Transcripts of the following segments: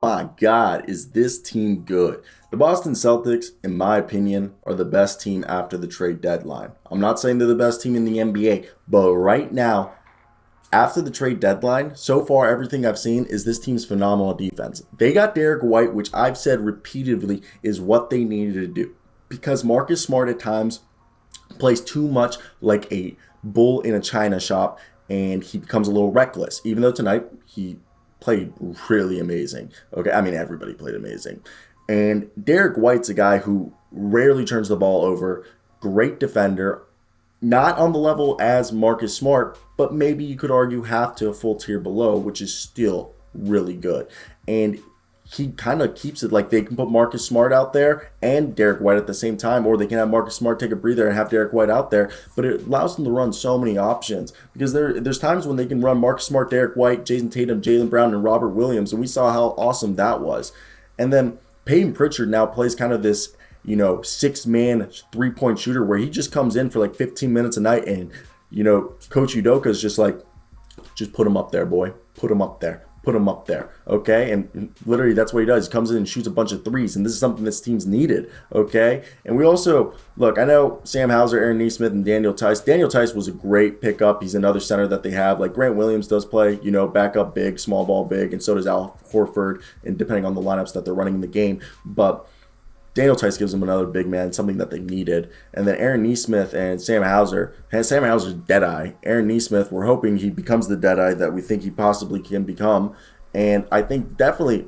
My God, is this team good? The Boston Celtics, in my opinion, are the best team after the trade deadline. I'm not saying they're the best team in the NBA, but right now, after the trade deadline, so far everything I've seen is this team's phenomenal defense. They got Derek White, which I've said repeatedly is what they needed to do. Because Marcus Smart at times plays too much like a bull in a china shop and he becomes a little reckless. Even though tonight he played really amazing. Okay, I mean everybody played amazing. And Derek White's a guy who rarely turns the ball over, great defender, not on the level as Marcus Smart, but maybe you could argue half to a full tier below, which is still really good. And he kind of keeps it like they can put Marcus Smart out there and Derek White at the same time, or they can have Marcus Smart take a breather and have Derek White out there. But it allows them to run so many options because there's times when they can run Marcus Smart, Derek White, Jayson Tatum, Jaylen Brown, and Robert Williams, and we saw how awesome that was. And then Peyton Pritchard now plays kind of this, six-man three-point shooter where he just comes in for like 15 minutes a night and, Coach Udoka is just like, just put him up there, boy. Put him up there. Put him up there, okay? And literally that's what he does. He comes in and shoots a bunch of threes, and this is something this team's needed, okay? And we also, look, I know Sam Hauser, Aaron Nesmith, and Daniel Tice. Daniel Tice was a great pickup. He's another center that they have. Like Grant Williams does play, backup big, small ball big, and so does Al Horford, and depending on the lineups that they're running in the game. But Daniel Tice gives them another big man, something that they needed. And then Aaron Nesmith and Sam Hauser. And Sam Hauser's deadeye. Aaron Nesmith, we're hoping he becomes the deadeye that we think he possibly can become. And I think definitely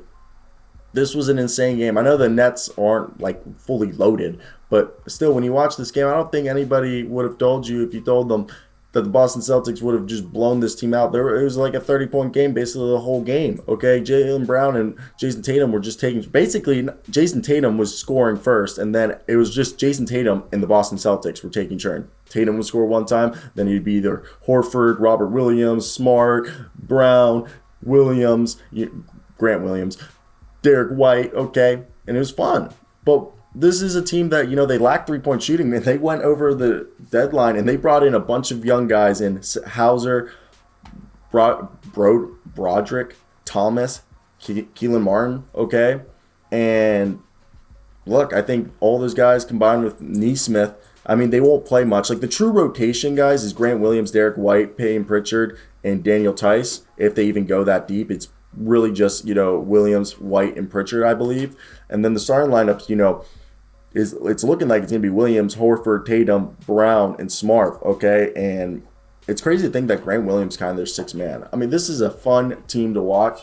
this was an insane game. I know the Nets aren't like fully loaded, but still, when you watch this game, I don't think anybody would have told you if you told them that the Boston Celtics would have just blown this team out. It was like a 30-point game basically the whole game, okay? Jaylen Brown and Jayson Tatum were just taking – basically, Jayson Tatum was scoring first, and then it was just Jayson Tatum and the Boston Celtics were taking turn. Tatum would score one time, then he'd be either Horford, Robert Williams, Smart, Brown, Williams, Grant Williams, Derek White, okay? And it was fun. But this is a team that, they lack three-point shooting, and they went over the deadline, and they brought in a bunch of young guys in Hauser, Broderick, Thomas, Keelan Martin, okay? And look, I think all those guys combined with Nesmith, I mean, they won't play much. Like the true rotation guys is Grant Williams, Derek White, Peyton Pritchard, and Daniel Tice. If they even go that deep, it's really just, Williams, White, and Pritchard, I believe. And then the starting lineups, it's looking like it's going to be Williams, Horford, Tatum, Brown, and Smart, okay? And it's crazy to think that Grant Williams kind of their sixth man. I mean, this is a fun team to watch.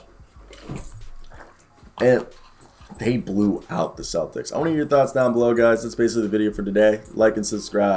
And they blew out the Celtics. I want to hear your thoughts down below, guys. That's basically the video for today. Like and subscribe.